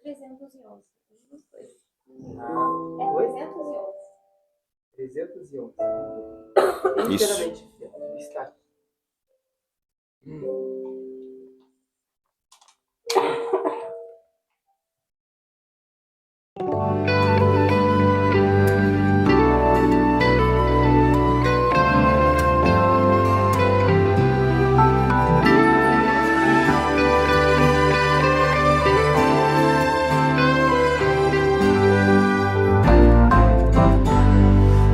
311. Os dois. Ah, É oi? 311. 311. Isso. Inteiramente está.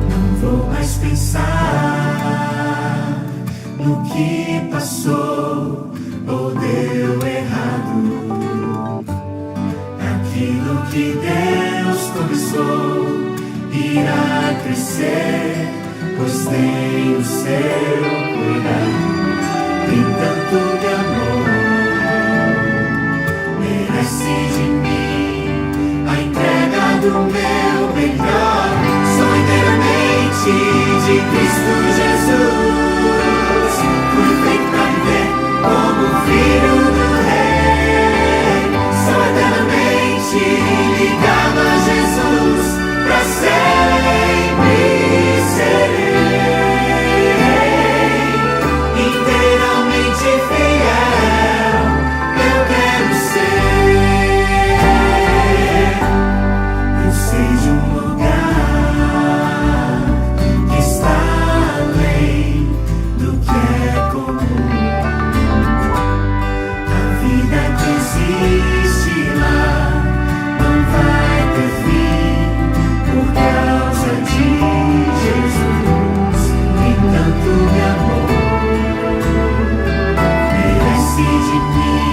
Não vou mais pensar no que passou ou deu errado. Aquilo que Deus começou irá crescer, pois tem o seu cuidado. Tem tanto de amor, merece de mim a entrega do meu melhor. Sou inteiramente de Cristo Jesus. Fui feito pra viver como filho do Rei. Sou eternamente ligado a Jesus, pra sempre serei. Inteiramente fiel, eu quero ser. Eu sei de um lugar que está além do que é comum. A vida que existe lá não vai ter fim por causa de Jesus. Tem tanto de amor, merece de mim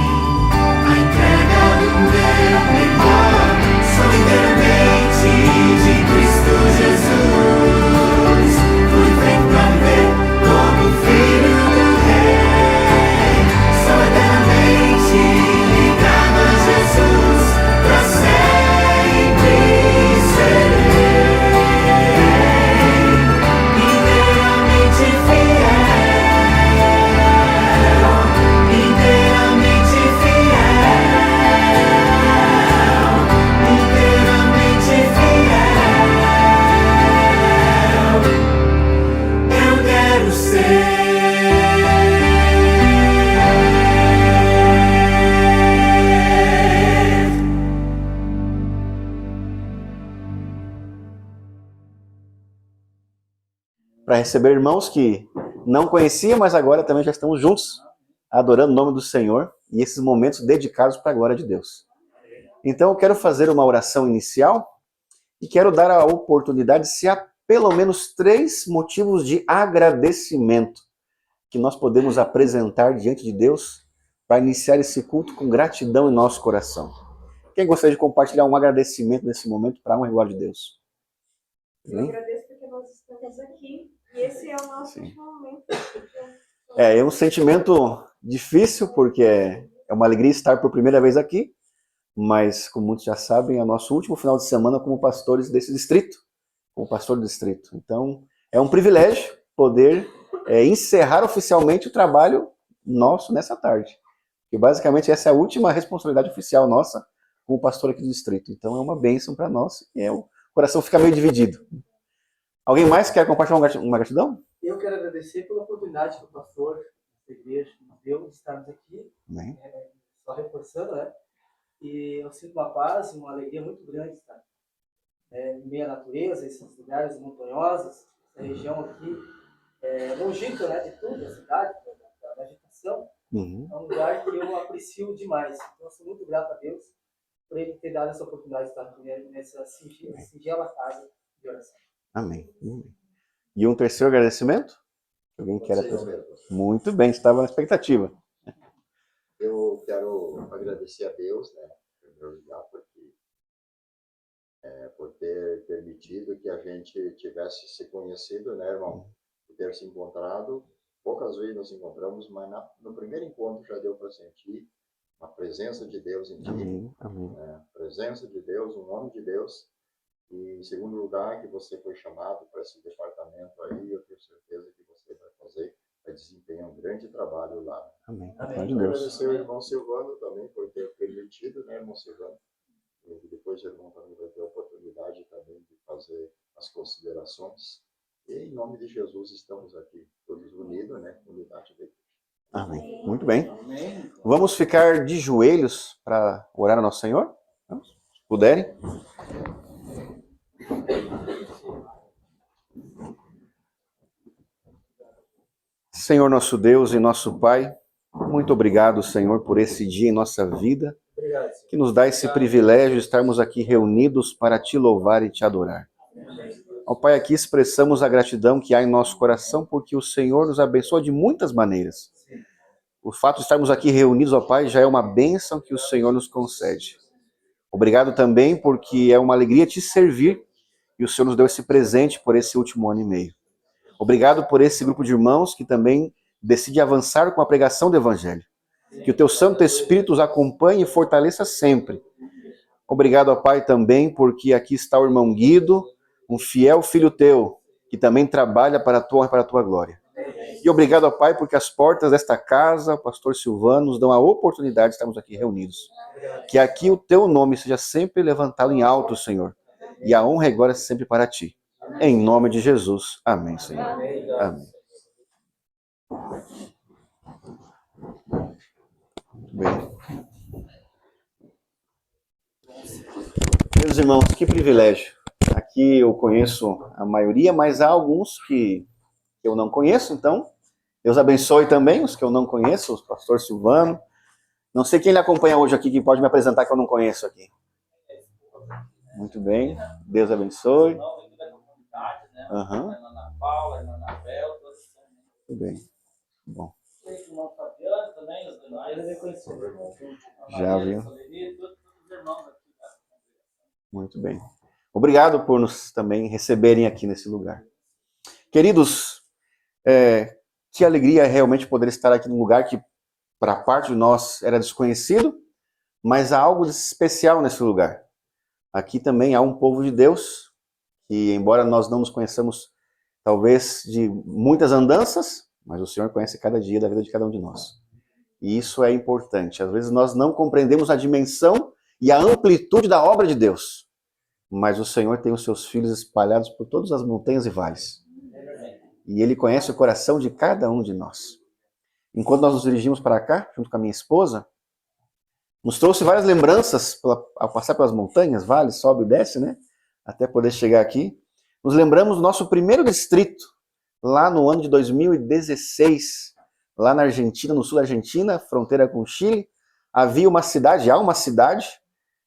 a entrega do meu melhor. Sou inteiramente de Cristo Jesus. Fui feito pra viver como filho do Rei. Sou eternamente ligado a Jesus, pra sempre serei. Inteiramente fiel, inteiramente fiel, inteiramente fiel, eu quero ser. Para receber irmãos que não conhecia, mas agora também já estamos juntos, adorando o nome do Senhor e esses momentos dedicados para a glória de Deus. Então eu quero fazer uma oração inicial e quero dar a oportunidade se há pelo menos 3 motivos de agradecimento que nós podemos apresentar diante de Deus para iniciar esse culto com gratidão em nosso coração. Quem gostaria de compartilhar um agradecimento nesse momento para a honra e glória de Deus? Eu agradeço porque nós estamos aqui e esse é o nosso último momento. É um sentimento difícil porque é uma alegria estar por primeira vez aqui, mas como muitos já sabem, é o nosso último final de semana como pastores desse distrito, como pastor do distrito. Então, é um privilégio poder encerrar oficialmente o trabalho nosso nessa tarde. E basicamente essa é a última responsabilidade oficial nossa como pastor aqui do distrito. Então é uma bênção para nós e o coração fica meio dividido. Alguém mais quer compartilhar uma gratidão? Eu quero agradecer pela oportunidade que o pastor da igreja nos deu de estarmos aqui, só reforçando, né? E eu sinto uma paz e uma alegria muito grande estar em meio à natureza, esses lugares montanhosos, essa região aqui, longínqua, né, de tudo, a cidade, da vegetação. É um lugar que eu aprecio demais. Então, eu sou muito grato a Deus por Ele ter dado essa oportunidade de estar aqui nessa singela casa de oração. Amém. E um terceiro agradecimento? Alguém quer apresentar? Muito bem, estava na expectativa. Eu quero agradecer a Deus, né, em primeiro lugar, por ter permitido que a gente tivesse se conhecido, né, irmão? Por ter se encontrado. Poucas vezes nos encontramos, mas no primeiro encontro já deu para sentir a presença de Deus em ti. Amém. Amém. Né? A presença de Deus, o nome de Deus. E, em segundo lugar, que você foi chamado para esse departamento aí, eu tenho certeza que você vai desempenhar um grande trabalho lá. Amém. Amém. Agradecer ao irmão Silvano também por ter permitido, né, irmão Silvano, E depois o irmão também vai ter a oportunidade também de fazer as considerações. E em nome de Jesus estamos aqui, todos unidos, né? Unidade da igreja. Amém. Muito bem. Vamos ficar de joelhos para orar ao nosso Senhor? Vamos? Se puderem. Senhor nosso Deus e nosso Pai, muito obrigado, Senhor, por esse dia em nossa vida, que nos dá esse privilégio de estarmos aqui reunidos para te louvar e te adorar. Ó Pai, aqui expressamos a gratidão que há em nosso coração, porque o Senhor nos abençoa de muitas maneiras. O fato de estarmos aqui reunidos, ó Pai, já é uma bênção que o Senhor nos concede. Obrigado também, porque é uma alegria te servir, e o Senhor nos deu esse presente por esse último ano e meio. Obrigado por esse grupo de irmãos que também decide avançar com a pregação do Evangelho. Que o teu Santo Espírito os acompanhe e fortaleça sempre. Obrigado, ó Pai, também porque aqui está o irmão Guido, um fiel filho teu, que também trabalha para a tua honra e para a tua glória. E obrigado, ó Pai, porque as portas desta casa, o pastor Silvano, nos dão a oportunidade de estarmos aqui reunidos. Que aqui o teu nome seja sempre levantado em alto, Senhor. E a honra e a glória sempre para ti. Em nome de Jesus. Amém, Senhor. Amém. Muito bem. Meus irmãos, que privilégio. Aqui eu conheço a maioria, mas há alguns que eu não conheço, então Deus abençoe também os que eu não conheço, o pastor Silvano. Não sei quem lhe acompanha hoje aqui, que pode me apresentar que eu não conheço aqui. Muito bem, Deus abençoe. Uhum. Ana Paula, Ana Anabel, todos. Muito bem, bom. O irmão Fabiano também, os demais. Ele é conhecido. Já viu? Muito bem. Obrigado por nos também receberem aqui nesse lugar. Queridos, que alegria realmente poder estar aqui num lugar que para parte de nós era desconhecido, mas há algo especial nesse lugar. Aqui também há um povo de Deus, que embora nós não nos conheçamos talvez de muitas andanças, mas o Senhor conhece cada dia da vida de cada um de nós. E isso é importante. Às vezes nós não compreendemos a dimensão e a amplitude da obra de Deus, mas o Senhor tem os seus filhos espalhados por todas as montanhas e vales. E Ele conhece o coração de cada um de nós. Enquanto nós nos dirigimos para cá, junto com a minha esposa, nos trouxe várias lembranças ao passar pelas montanhas, vales, sobe e desce, né? Até poder chegar aqui. Nos lembramos do nosso primeiro distrito, lá no ano de 2016, lá na Argentina, no sul da Argentina, fronteira com o Chile. Há uma cidade,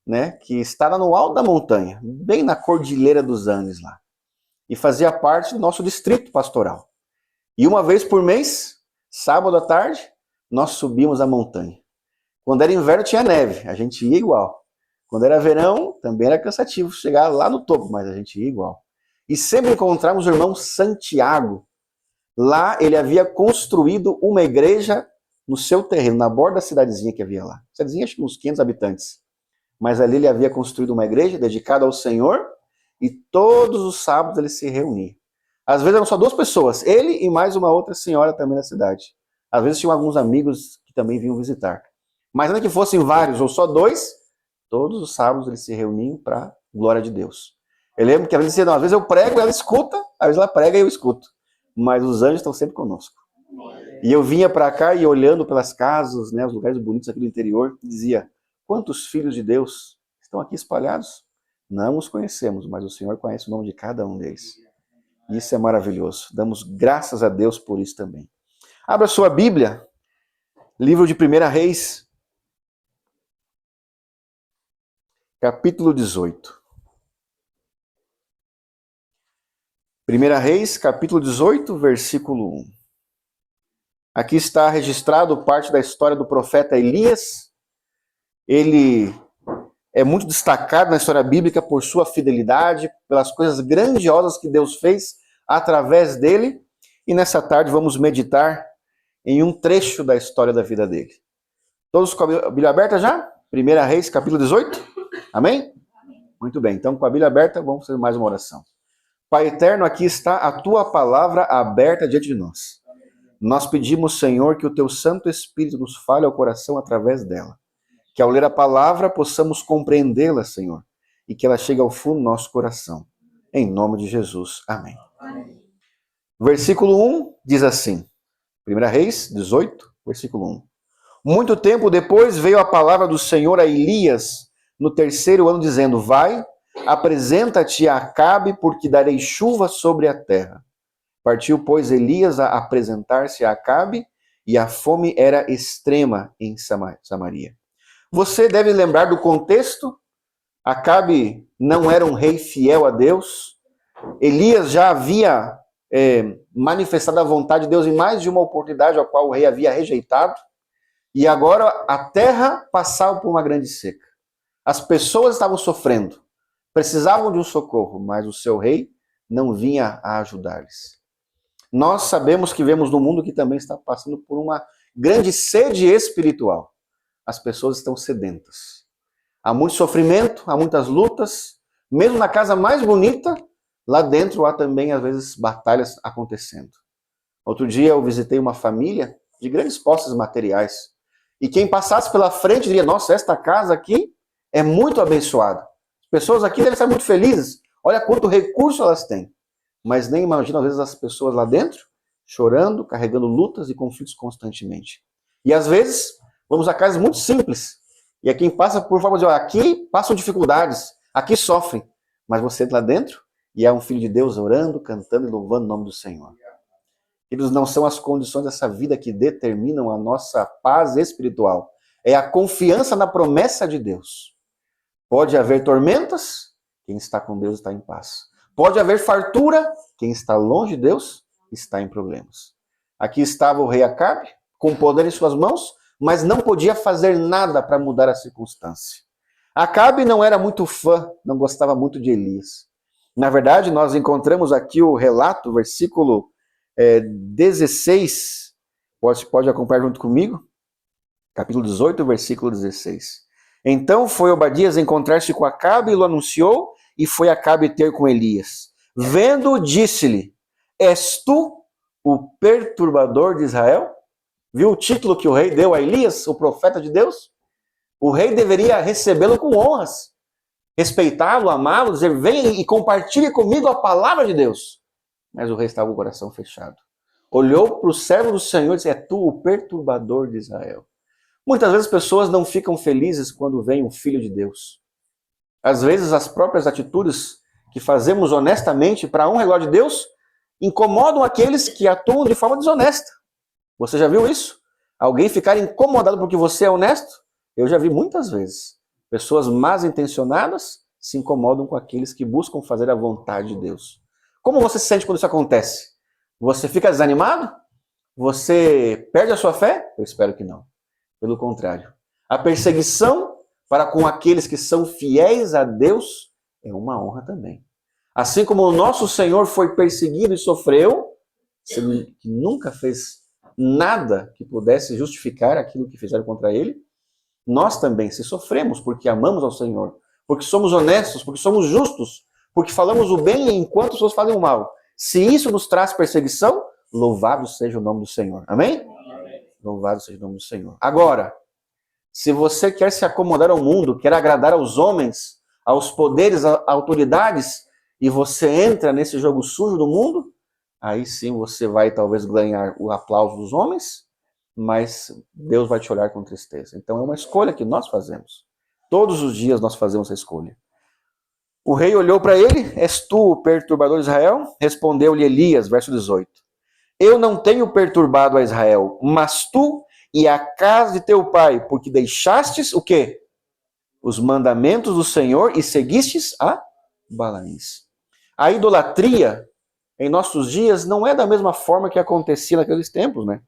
né, que está lá no alto da montanha, bem na Cordilheira dos Andes lá. E fazia parte do nosso distrito pastoral. E uma vez por mês, sábado à tarde, nós subimos a montanha. Quando era inverno tinha neve, a gente ia igual. Quando era verão, também era cansativo chegar lá no topo, mas a gente ia igual. E sempre encontramos o irmão Santiago. Lá ele havia construído uma igreja no seu terreno, na borda da cidadezinha que havia lá. Cidadezinha acho que uns 500 habitantes. Mas ali ele havia construído uma igreja dedicada ao Senhor e todos os sábados ele se reunia. Às vezes eram só 2 pessoas, ele e mais uma outra senhora também da cidade. Às vezes tinham alguns amigos que também vinham visitar. Mas ainda que fossem vários ou só 2, todos os sábados eles se reuniam para a glória de Deus. Eu lembro que às vezes eu prego, ela escuta, às vezes ela prega e eu escuto. Mas os anjos estão sempre conosco. E eu vinha para cá e olhando pelas casas, né, os lugares bonitos aqui do interior, dizia, quantos filhos de Deus estão aqui espalhados? Não os conhecemos, mas o Senhor conhece o nome de cada um deles. Isso é maravilhoso. Damos graças a Deus por isso também. Abra sua Bíblia, livro de 1 Reis, capítulo 18. 1 Reis, capítulo 18, versículo 1. Aqui está registrado parte da história do profeta Elias. Ele é muito destacado na história bíblica por sua fidelidade, pelas coisas grandiosas que Deus fez através dele. E nessa tarde vamos meditar em um trecho da história da vida dele. Todos com a Bíblia aberta já? 1 Reis, capítulo 18? Amém? Muito bem, então com a Bíblia aberta vamos fazer mais uma oração. Pai eterno, aqui está a tua palavra aberta diante de nós. Nós pedimos, Senhor, que o teu Santo Espírito nos fale ao coração através dela. Que ao ler a palavra possamos compreendê-la, Senhor, e que ela chegue ao fundo do nosso coração. Em nome de Jesus. Amém. Versículo 1 diz assim, 1 Reis 18, versículo 1. Muito tempo depois veio a palavra do Senhor a Elias no 3º ano, dizendo, vai, apresenta-te a Acabe, porque darei chuva sobre a terra. Partiu, pois, Elias a apresentar-se a Acabe, e a fome era extrema em Samaria. Você deve lembrar do contexto. Acabe não era um rei fiel a Deus. Elias já havia manifestado a vontade de Deus em mais de uma oportunidade, a qual o rei havia rejeitado. E agora a terra passava por uma grande seca. As pessoas estavam sofrendo, precisavam de um socorro, mas o seu rei não vinha a ajudar-lhes. Nós sabemos que vivemos num mundo que também está passando por uma grande sede espiritual. As pessoas estão sedentas. Há muito sofrimento, há muitas lutas. Mesmo na casa mais bonita, lá dentro há também, às vezes, batalhas acontecendo. Outro dia eu visitei uma família de grandes posses materiais. E quem passasse pela frente diria, nossa, esta casa aqui é muito abençoada. As pessoas aqui devem estar muito felizes. Olha quanto recurso elas têm. Mas nem imagina, às vezes, as pessoas lá dentro, chorando, carregando lutas e conflitos constantemente. E às vezes, vamos a casas muito simples. E quem passa por forma de, aqui passam dificuldades, aqui sofrem. Mas você entra lá dentro e é um filho de Deus orando, cantando e louvando o nome do Senhor. Eles não são as condições dessa vida que determinam a nossa paz espiritual. É a confiança na promessa de Deus. Pode haver tormentas, quem está com Deus está em paz. Pode haver fartura, quem está longe de Deus está em problemas. Aqui estava o rei Acabe, com poder em suas mãos, mas não podia fazer nada para mudar a circunstância. Acabe não era muito fã, não gostava muito de Elias. Na verdade, nós encontramos aqui o relato, versículo 16, pode acompanhar junto comigo, capítulo 18, versículo 16. Então foi Obadias encontrar-se com Acabe e o anunciou, e foi Acabe ter com Elias. Vendo, disse-lhe, és tu o perturbador de Israel? Viu o título que o rei deu a Elias, o profeta de Deus? O rei deveria recebê-lo com honras, respeitá-lo, amá-lo, dizer, venha e compartilhe comigo a palavra de Deus. Mas o rei estava com o coração fechado. Olhou para o servo do Senhor e disse, é tu o perturbador de Israel. Muitas vezes as pessoas não ficam felizes quando vem um filho de Deus. Às vezes as próprias atitudes que fazemos honestamente para a honra e glória de Deus incomodam aqueles que atuam de forma desonesta. Você já viu isso? Alguém ficar incomodado porque você é honesto? Eu já vi muitas vezes. Pessoas mal intencionadas se incomodam com aqueles que buscam fazer a vontade de Deus. Como você se sente quando isso acontece? Você fica desanimado? Você perde a sua fé? Eu espero que não. Pelo contrário. A perseguição para com aqueles que são fiéis a Deus é uma honra também. Assim como o nosso Senhor foi perseguido e sofreu, ele nunca fez nada que pudesse justificar aquilo que fizeram contra ele, nós também, se sofremos porque amamos ao Senhor, porque somos honestos, porque somos justos, porque falamos o bem enquanto as pessoas fazem o mal. Se isso nos traz perseguição, louvado seja o nome do Senhor. Amém? Amém. Louvado seja o nome do Senhor. Agora, se você quer se acomodar ao mundo, quer agradar aos homens, aos poderes, às autoridades, e você entra nesse jogo sujo do mundo, aí sim você vai talvez ganhar o aplauso dos homens, mas Deus vai te olhar com tristeza. Então é uma escolha que nós fazemos. Todos os dias nós fazemos a escolha. O rei olhou para ele, és tu o perturbador de Israel? Respondeu-lhe Elias, verso 18. Eu não tenho perturbado a Israel, mas tu e a casa de teu pai, porque deixastes o quê? Os mandamentos do Senhor e seguistes a Balaíns. A idolatria em nossos dias não é da mesma forma que acontecia naqueles tempos, né?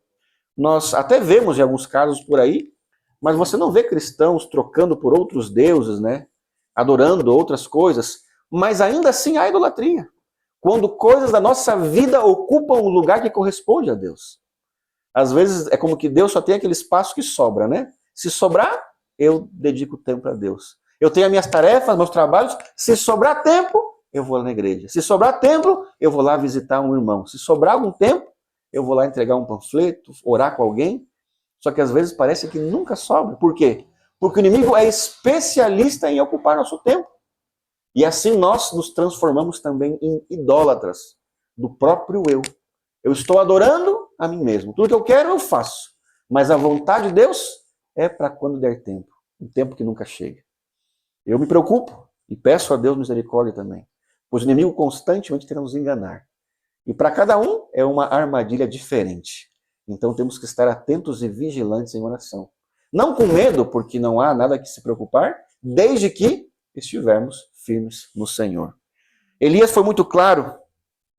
Nós até vemos em alguns casos por aí, mas você não vê cristãos trocando por outros deuses, né? Adorando outras coisas, mas ainda assim há idolatria. Quando coisas da nossa vida ocupam o lugar que corresponde a Deus. Às vezes é como que Deus só tem aquele espaço que sobra, né? Se sobrar, eu dedico tempo a Deus. Eu tenho as minhas tarefas, meus trabalhos, se sobrar tempo, eu vou lá na igreja. Se sobrar tempo, eu vou lá visitar um irmão. Se sobrar algum tempo, eu vou lá entregar um panfleto, orar com alguém. Só que às vezes parece que nunca sobra. Por quê? Porque o inimigo é especialista em ocupar nosso tempo. E assim nós nos transformamos também em idólatras do próprio eu. Eu estou adorando a mim mesmo. Tudo que eu quero eu faço. Mas a vontade de Deus é para quando der tempo. Um tempo que nunca chega. Eu me preocupo e peço a Deus misericórdia também. Pois o inimigo constantemente tenta nos enganar. E para cada um é uma armadilha diferente. Então temos que estar atentos e vigilantes em oração. Não com medo, porque não há nada que se preocupar, desde que estivermos firmes no Senhor. Elias foi muito claro.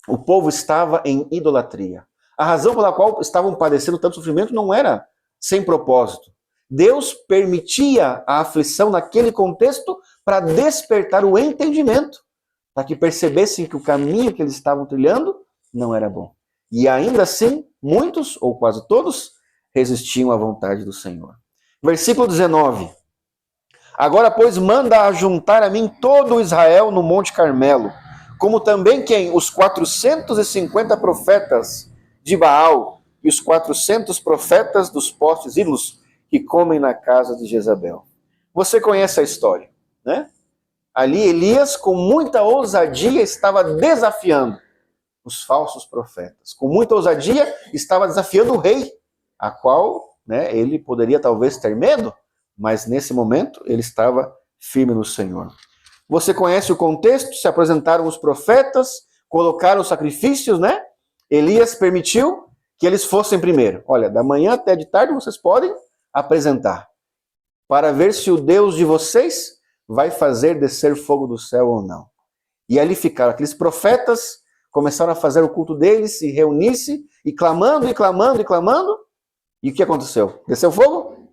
O povo estava em idolatria. A razão pela qual estavam padecendo tanto sofrimento não era sem propósito. Deus permitia a aflição naquele contexto para despertar o entendimento, para que percebessem que o caminho que eles estavam trilhando não era bom. E ainda assim, muitos, ou quase todos, resistiam à vontade do Senhor. Versículo 19. Agora, pois, manda ajuntar a mim todo o Israel no Monte Carmelo, como também quem? Os 450 profetas de Baal e os 400 profetas dos postes ídolos que comem na casa de Jezabel. Você conhece a história, né? Ali Elias, com muita ousadia, estava desafiando os falsos profetas. Com muita ousadia, estava desafiando o rei, a qual, né, ele poderia talvez ter medo, mas nesse momento ele estava firme no Senhor. Você conhece o contexto? Se apresentaram os profetas, colocaram os sacrifícios, né? Elias permitiu que eles fossem primeiro. Olha, da manhã até de tarde vocês podem apresentar, para ver se o Deus de vocês vai fazer descer fogo do céu ou não. E ali ficaram aqueles profetas, começaram a fazer o culto deles, e reunir-se, e clamando, e clamando, e clamando. E o que aconteceu? Desceu fogo?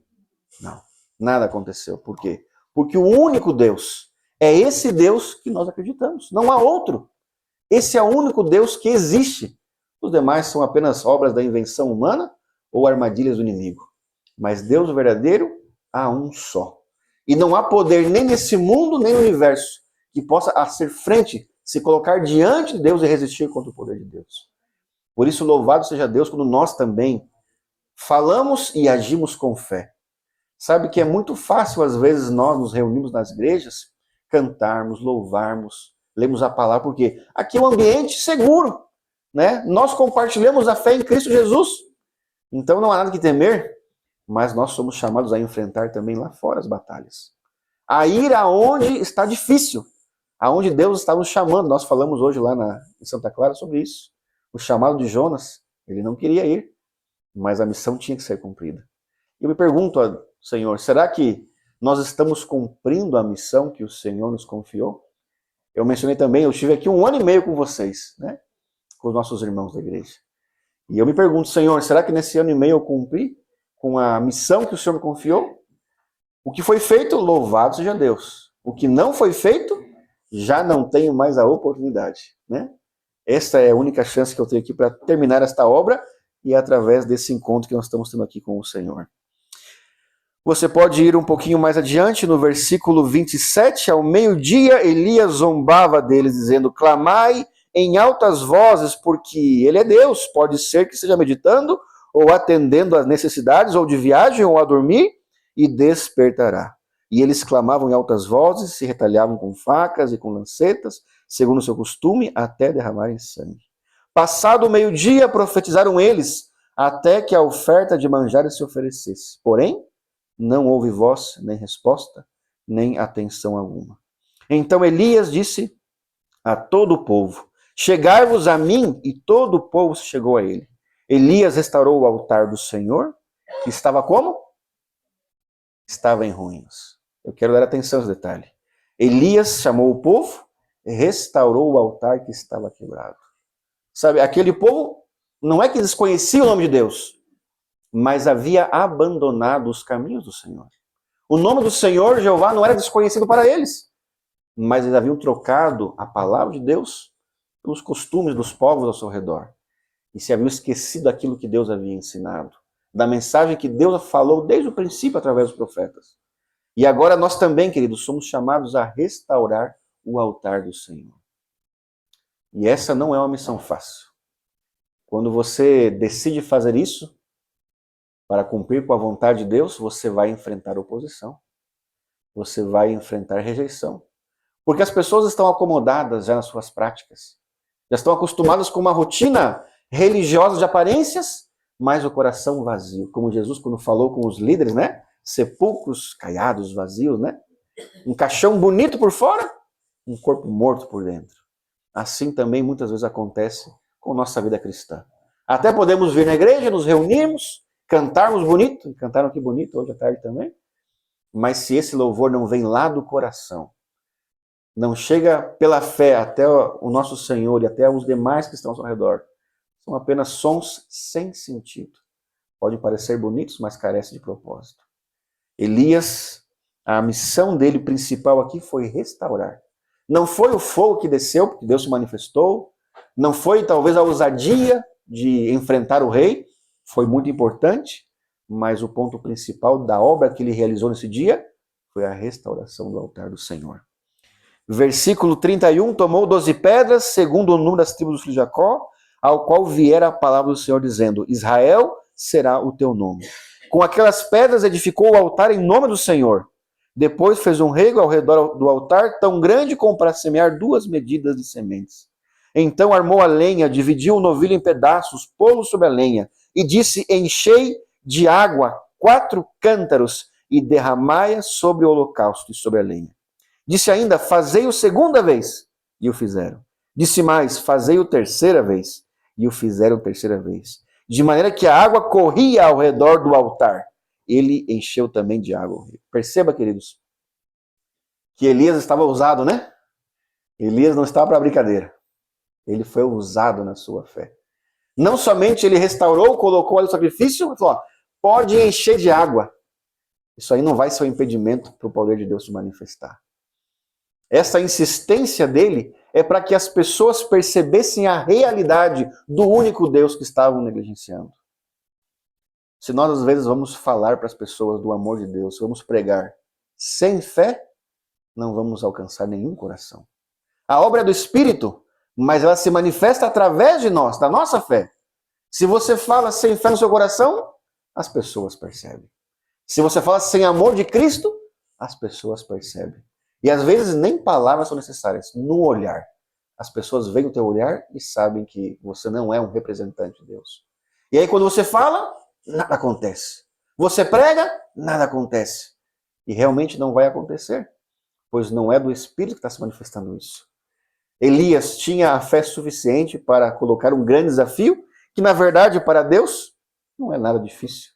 Não, nada aconteceu. Por quê? Porque o único Deus é esse Deus que nós acreditamos. Não há outro. Esse é o único Deus que existe. Os demais são apenas obras da invenção humana ou armadilhas do inimigo. Mas Deus verdadeiro há um só. E não há poder nem nesse mundo, nem no universo, que possa ser frente, se colocar diante de Deus e resistir contra o poder de Deus. Por isso, louvado seja Deus quando nós também falamos e agimos com fé. Sabe que é muito fácil, às vezes, nós nos reunimos nas igrejas, cantarmos, louvarmos, lemos a palavra, porque aqui é um ambiente seguro, né? Nós compartilhamos a fé em Cristo Jesus. Então não há nada que temer, mas nós somos chamados a enfrentar também lá fora as batalhas. A ir aonde está difícil, aonde Deus está nos chamando. Nós falamos hoje lá em Santa Clara sobre isso. O chamado de Jonas, ele não queria ir, mas a missão tinha que ser cumprida. E eu me pergunto, Senhor, será que nós estamos cumprindo a missão que o Senhor nos confiou? Eu mencionei também, eu estive aqui 1 ano e meio com vocês, né? Com os nossos irmãos da igreja. E eu me pergunto, Senhor, será que nesse ano e meio eu cumpri com a missão que o Senhor me confiou? O que foi feito, louvado seja Deus. O que não foi feito, já não tenho mais a oportunidade, né? Esta é a única chance que eu tenho aqui para terminar esta obra e é através desse encontro que nós estamos tendo aqui com o Senhor. Você pode ir um pouquinho mais adiante, no versículo 27, ao meio-dia, Elias zombava deles, dizendo, clamai em altas vozes, porque ele é Deus, pode ser que esteja meditando, ou atendendo às necessidades, ou de viagem, ou a dormir, e despertará. E eles clamavam em altas vozes, se retalhavam com facas e com lancetas, segundo o seu costume, até derramarem sangue. Passado o meio-dia, profetizaram eles, até que a oferta de manjares se oferecesse. Porém, não houve voz, nem resposta, nem atenção alguma. Então Elias disse a todo o povo, chegai-vos a mim, e todo o povo chegou a ele. Elias restaurou o altar do Senhor, que estava como? Estava em ruínas. Eu quero dar atenção a esse detalhe. Elias chamou o povo e restaurou o altar que estava quebrado. Sabe, aquele povo não é que desconhecia o nome de Deus, mas havia abandonado os caminhos do Senhor. O nome do Senhor, Jeová, não era desconhecido para eles, mas eles haviam trocado a palavra de Deus pelos costumes dos povos ao seu redor. E se haviam esquecido daquilo que Deus havia ensinado, da mensagem que Deus falou desde o princípio através dos profetas. E agora nós também, queridos, somos chamados a restaurar o altar do Senhor. E essa não é uma missão fácil. Quando você decide fazer isso, para cumprir com a vontade de Deus, você vai enfrentar oposição. você vai enfrentar rejeição. Porque as pessoas estão acomodadas já nas suas práticas. Já estão acostumadas com uma rotina religiosa de aparências, mas o coração vazio. Como Jesus, quando falou com os líderes, né? Sepulcros caiados, vazios, né? Um caixão bonito por fora, um corpo morto por dentro. Assim também muitas vezes acontece com nossa vida cristã. Até podemos vir na igreja, nos reunirmos, cantarmos bonito, e cantaram aqui bonito hoje à tarde também, mas se esse louvor não vem lá do coração, não chega pela fé até o nosso Senhor e até os demais que estão ao redor, são apenas sons sem sentido. Podem parecer bonitos, mas carecem de propósito. Elias, a missão dele principal aqui foi restaurar. Não foi o fogo que desceu, porque Deus se manifestou. Não foi talvez a ousadia de enfrentar o rei. Foi muito importante, mas o ponto principal da obra que ele realizou nesse dia foi a restauração do altar do Senhor. Versículo 31, tomou 12 pedras, segundo o número das tribos de Jacó, ao qual viera a palavra do Senhor dizendo, Israel será o teu nome. Com aquelas pedras edificou o altar em nome do Senhor. Depois fez um rego ao redor do altar, tão grande como para semear 2 medidas de sementes. Então armou a lenha, dividiu o novilho em pedaços, pô-lo sobre a lenha, e disse, enchei de água 4 cântaros, e derramai-a sobre o holocausto e sobre a lenha. Disse ainda, fazei-o segunda vez, e o fizeram. Disse mais, fazei-o terceira vez, e o fizeram terceira vez. De maneira que a água corria ao redor do altar. Ele encheu também de água. Perceba, queridos, que Elias estava ousado, né? Elias não estava para brincadeira. Ele foi ousado na sua fé. Não somente ele restaurou, colocou ali o sacrifício, mas falou, pode encher de água. Isso aí não vai ser um impedimento para o poder de Deus se manifestar. Essa insistência dele é para que as pessoas percebessem a realidade do único Deus que estavam negligenciando. Se nós às vezes vamos falar para as pessoas do amor de Deus, vamos pregar sem fé, não vamos alcançar nenhum coração. A obra é do Espírito, mas ela se manifesta através de nós, da nossa fé. Se você fala sem fé no seu coração, as pessoas percebem. Se você fala sem amor de Cristo, as pessoas percebem. E às vezes nem palavras são necessárias, no olhar. As pessoas veem o teu olhar e sabem que você não é um representante de Deus. E aí quando você fala, nada acontece. Você prega, nada acontece. E realmente não vai acontecer, pois não é do Espírito que está se manifestando isso. Elias tinha a fé suficiente para colocar um grande desafio, que na verdade para Deus não é nada difícil.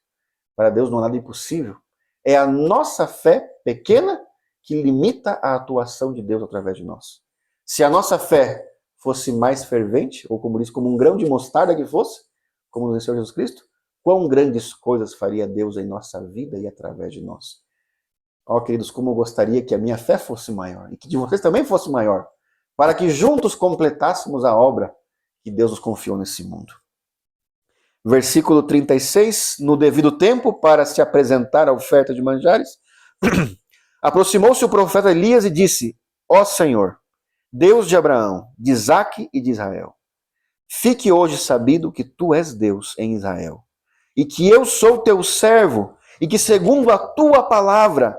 Para Deus não é nada impossível. É a nossa fé pequena que limita a atuação de Deus através de nós. Se a nossa fé fosse mais fervente, ou como diz, como um grão de mostarda que fosse, como nos ensinou Jesus Cristo, quão grandes coisas faria Deus em nossa vida e através de nós. Ó, queridos, como eu gostaria que a minha fé fosse maior, e que de vocês também fosse maior, para que juntos completássemos a obra que Deus nos confiou nesse mundo. Versículo 36, no devido tempo, para se apresentar a oferta de manjares, aproximou-se o profeta Elias e disse, ó Senhor, Deus de Abraão, de Isaque e de Israel, fique hoje sabido que tu és Deus em Israel, e que eu sou teu servo, e que segundo a tua palavra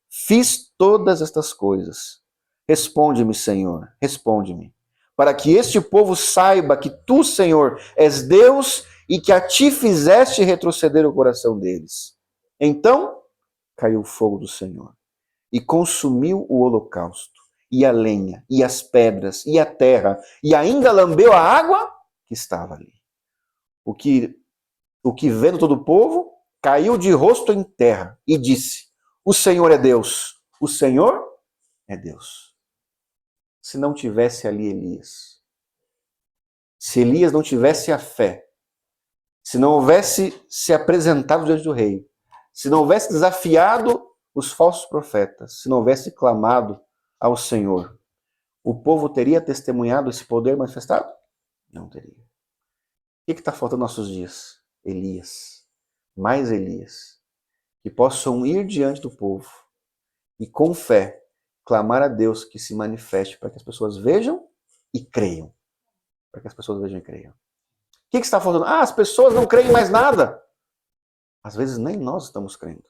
fiz todas estas coisas. Responde-me, Senhor, responde-me, para que este povo saiba que tu, Senhor, és Deus e que a ti fizeste retroceder o coração deles. Então caiu o fogo do Senhor e consumiu o holocausto, e a lenha, e as pedras, e a terra, e ainda lambeu a água que estava ali. O que vendo todo o povo, caiu de rosto em terra e disse, o Senhor é Deus, o Senhor é Deus. Se não tivesse ali Elias, se Elias não tivesse a fé, se não houvesse se apresentado diante do rei, se não houvesse desafiado os falsos profetas, se não houvesse clamado ao Senhor, o povo teria testemunhado esse poder manifestado? Não teria. O que está faltando nos nossos dias? Elias. Mais Elias. Que possam ir diante do povo e com fé clamar a Deus que se manifeste para que as pessoas vejam e creiam. Para que as pessoas vejam e creiam. O que está faltando? As pessoas não creem mais nada. Às vezes nem nós estamos crendo.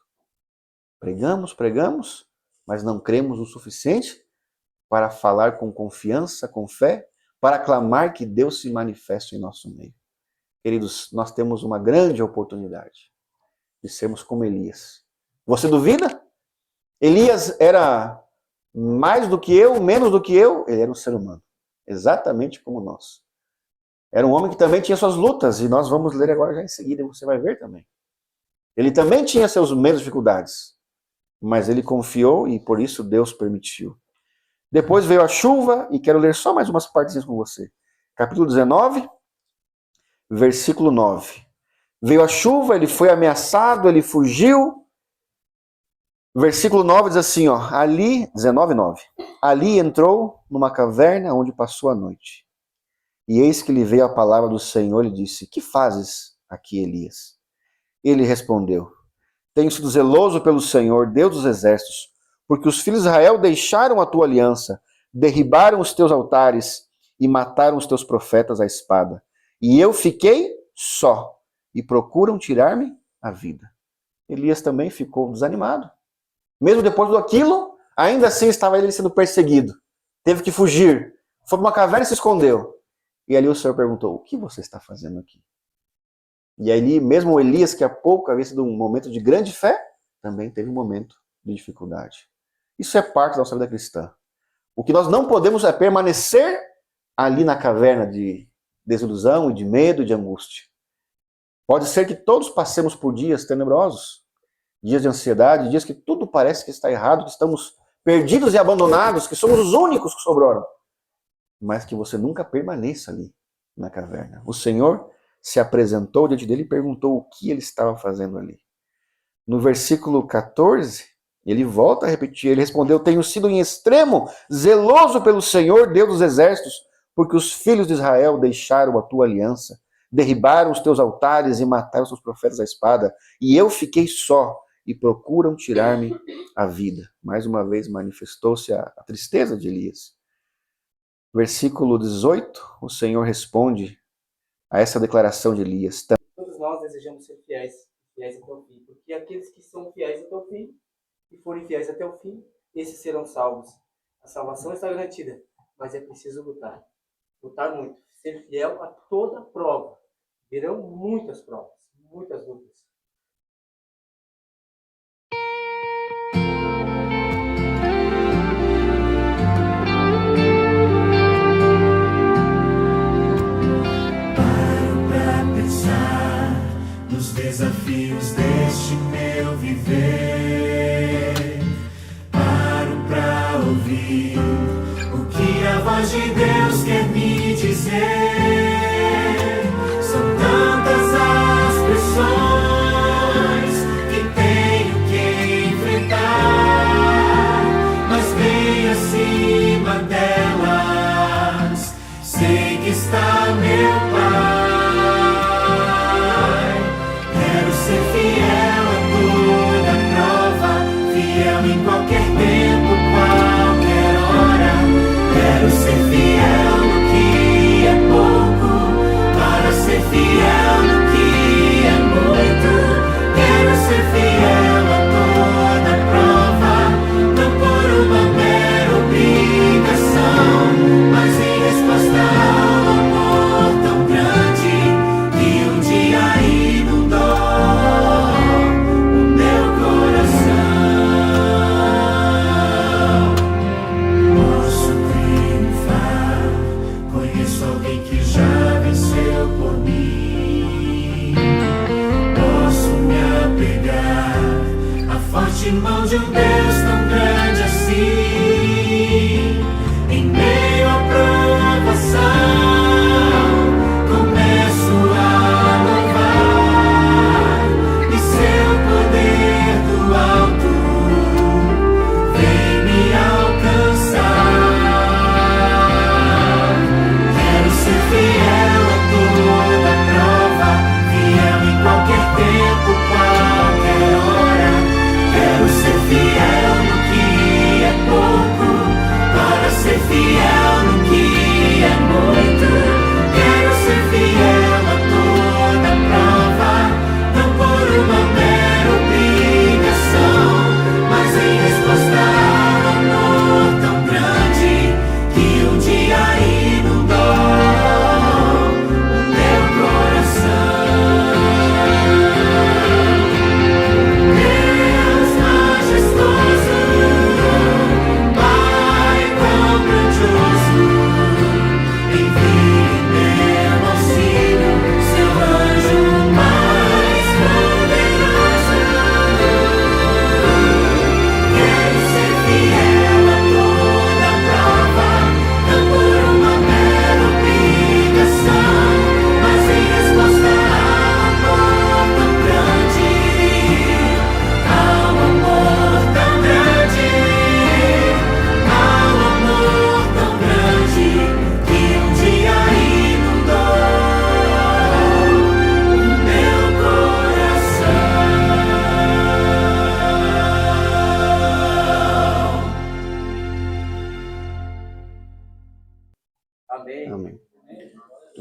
Pregamos, mas não cremos o suficiente para falar com confiança, com fé, para clamar que Deus se manifeste em nosso meio. Queridos, nós temos uma grande oportunidade de sermos como Elias. Você duvida? Elias era mais do que eu, menos do que eu? Ele era um ser humano, exatamente como nós. Era um homem que também tinha suas lutas, e nós vamos ler agora já em seguida, e você vai ver também. Ele também tinha seus medos e dificuldades, mas ele confiou e por isso Deus permitiu. Depois veio a chuva, e quero ler só mais umas partezinhas com você. Capítulo 19, versículo 9. Veio a chuva, ele foi ameaçado, ele fugiu. Versículo 9 diz assim, ó, ali, 19:9. Ali entrou numa caverna onde passou a noite. E eis que lhe veio a palavra do Senhor e disse, que fazes aqui, Elias? Ele respondeu, tenho sido zeloso pelo Senhor, Deus dos exércitos, porque os filhos de Israel deixaram a tua aliança, derribaram os teus altares e mataram os teus profetas à espada. E eu fiquei só, e procuram tirar-me a vida. Elias também ficou desanimado. Mesmo depois daquilo, ainda assim estava ele sendo perseguido. Teve que fugir. Foi para uma caverna e se escondeu. E ali o Senhor perguntou, o que você está fazendo aqui? E ali, mesmo Elias, que há pouco havia sido um momento de grande fé, também teve um momento de dificuldade. Isso é parte da nossa vida cristã. O que nós não podemos é permanecer ali na caverna de desilusão e de medo e de angústia. Pode ser que todos passemos por dias tenebrosos, dias de ansiedade, dias que tudo parece que está errado, que estamos perdidos e abandonados, que somos os únicos que sobraram. Mas que você nunca permaneça ali na caverna. O Senhor se apresentou diante dele e perguntou o que ele estava fazendo ali. No versículo 14, ele volta a repetir, ele respondeu, tenho sido em extremo zeloso pelo Senhor, Deus dos exércitos, porque os filhos de Israel deixaram a tua aliança, derribaram os teus altares e mataram os teus profetas à espada, e eu fiquei só, e procuram tirar-me a vida. Mais uma vez manifestou-se a tristeza de Elias. Versículo 18, o Senhor responde a essa declaração de Elias. Todos nós desejamos ser fiéis até o fim, porque aqueles que são fiéis até o fim, e forem fiéis até o fim, esses serão salvos. A salvação está garantida, mas é preciso lutar. Lutar muito, ser fiel a toda prova. Virão muitas provas, muitas lutas. Desafios deste meu viver, paro pra ouvir o que a voz de Deus quer me dizer. São tantas as pressões que tenho que enfrentar, mas bem acima delas sei que está meu Pai. Em qualquer tempo, qualquer hora, quero ser fiel no que é pouco, para ser fiel no que é muito. Quero ser fiel a toda prova, não por uma mera obrigação, mas em resposta ao amor tão grande que um dia inundou o meu coração. Alguém que já venceu por mim, posso me apegar à forte mão de um Deus tão grande assim. Em meio à provação, começo a louvar, e seu poder do alto vem me alcançar. Fiel a toda prova, fiel em qualquer tempo, qualquer hora. Quero ser fiel no que é pouco,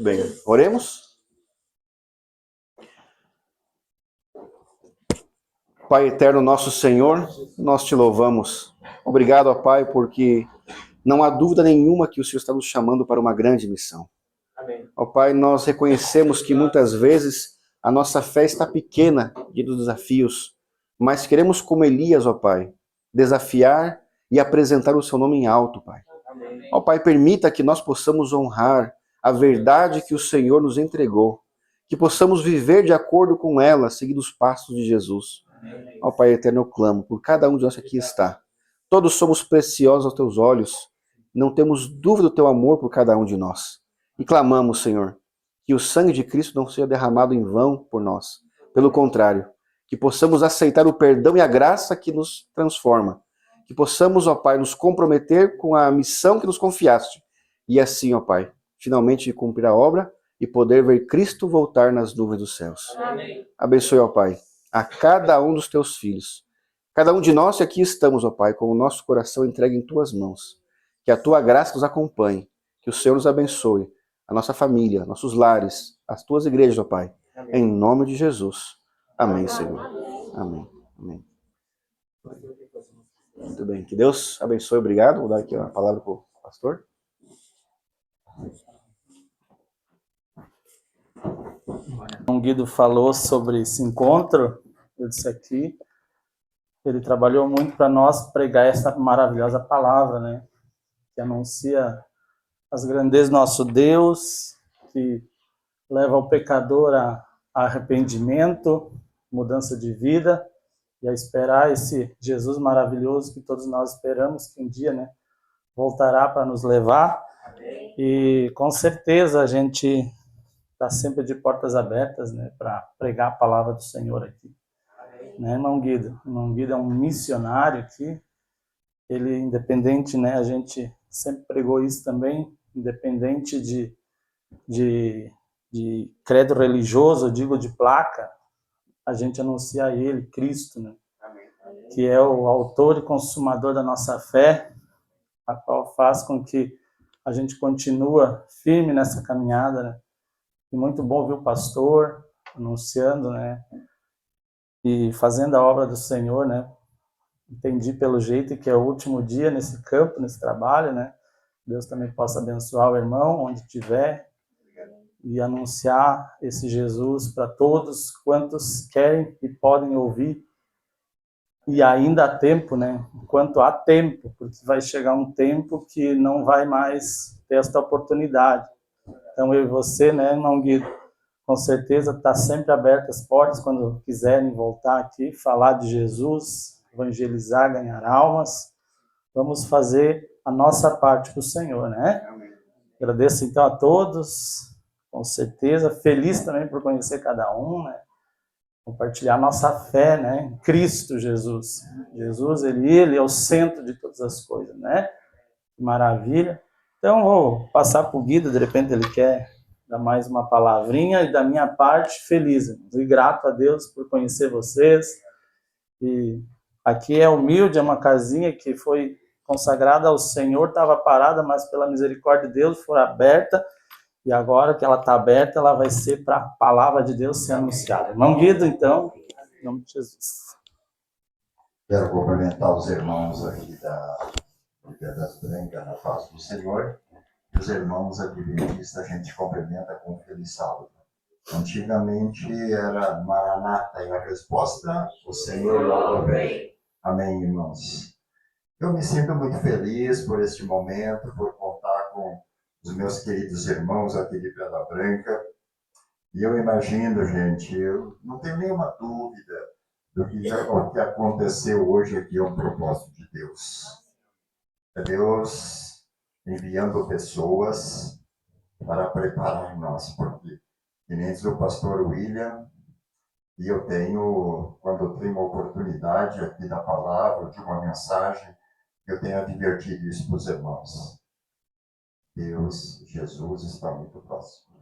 Muito bem. Oremos? Pai eterno, nosso Senhor, nós te louvamos. Obrigado, ó Pai, porque não há dúvida nenhuma que o Senhor está nos chamando para uma grande missão. Amém. Ó Pai, nós reconhecemos que muitas vezes a nossa fé está pequena diante dos desafios, mas queremos, como Elias, ó Pai, desafiar e apresentar o seu nome em alto, Pai. Amém. Ó Pai, permita que nós possamos honrar a verdade que o Senhor nos entregou, que possamos viver de acordo com ela, seguindo os passos de Jesus. Ó Pai eterno, eu clamo por cada um de nós que aqui está. Todos somos preciosos aos teus olhos, não temos dúvida do teu amor por cada um de nós. E clamamos, Senhor, que o sangue de Cristo não seja derramado em vão por nós. Pelo contrário, que possamos aceitar o perdão e a graça que nos transforma. Que possamos, ó Pai, nos comprometer com a missão que nos confiaste. E assim, ó Pai, finalmente cumprir a obra e poder ver Cristo voltar nas nuvens dos céus. Amém. Abençoe, ó Pai, a cada um dos teus filhos. Cada um de nós que aqui estamos, ó Pai, com o nosso coração entregue em tuas mãos. Que a tua graça nos acompanhe. Que o Senhor nos abençoe. A nossa família, nossos lares, as tuas igrejas, ó Pai. Amém. Em nome de Jesus. Amém, Senhor. Amém. Amém. Muito bem. Que Deus abençoe. Obrigado. Vou dar aqui a palavra para o pastor. O Guido falou sobre esse encontro, eu disse aqui, ele trabalhou muito para nós pregar essa maravilhosa palavra, né? Que anuncia as grandezas do nosso Deus, que leva o pecador a arrependimento, mudança de vida, e a esperar esse Jesus maravilhoso que todos nós esperamos, que um dia, né, voltará para nos levar. E com certeza a gente está sempre de portas abertas, né, para pregar a palavra do Senhor aqui. Né, irmão Guido? Irmão Guido é um missionário aqui. Ele, independente, né, a gente sempre pregou isso também, independente de credo religioso, eu digo de placa, a gente anuncia a ele, Cristo, né, que é o autor e consumador da nossa fé, a qual faz com que a gente continua firme nessa caminhada, né? E muito bom ver o pastor anunciando, né? E fazendo a obra do Senhor, né? Entendi pelo jeito que é o último dia nesse campo, nesse trabalho, né? Deus também possa abençoar o irmão onde estiver e anunciar esse Jesus para todos quantos querem e podem ouvir. E ainda há tempo, né? Enquanto há tempo, porque vai chegar um tempo que não vai mais ter esta oportunidade. Então eu e você, né, irmão Guido, com certeza está sempre abertas as portas quando quiserem voltar aqui, falar de Jesus, evangelizar, ganhar almas. Vamos fazer a nossa parte para o Senhor, né? Agradeço então a todos, com certeza, feliz também por conhecer cada um, né? Compartilhar nossa fé, né, em Cristo Jesus. Jesus, ele é o centro de todas as coisas, né? Que maravilha. Então, vou passar para o Guido, de repente ele quer dar mais uma palavrinha, e da minha parte, feliz, e grato a Deus por conhecer vocês. E aqui é humilde, é uma casinha que foi consagrada ao Senhor, estava parada, mas pela misericórdia de Deus foi aberta. E agora que ela está aberta, ela vai ser para a palavra de Deus ser anunciada. Irmão Guido, então, em nome de Jesus. Quero cumprimentar os irmãos aqui da Pedras Brancas, na paz do Senhor. E os irmãos adventistas a gente cumprimenta com feliz sábado. Antigamente era Maranata, e a resposta, o Senhor logo vem. Amém, irmãos. Eu me sinto muito feliz por este momento, por contar com os meus queridos irmãos aqui de Pedra Branca. E eu imagino, gente, eu não tenho nenhuma dúvida do que aconteceu hoje aqui é um propósito de Deus. É Deus enviando pessoas para preparar nós, porque, que nem diz o pastor William, e eu tenho, quando eu tenho uma oportunidade aqui da palavra, de uma mensagem, eu tenho advertido isso para os irmãos. Deus, Jesus está muito próximo.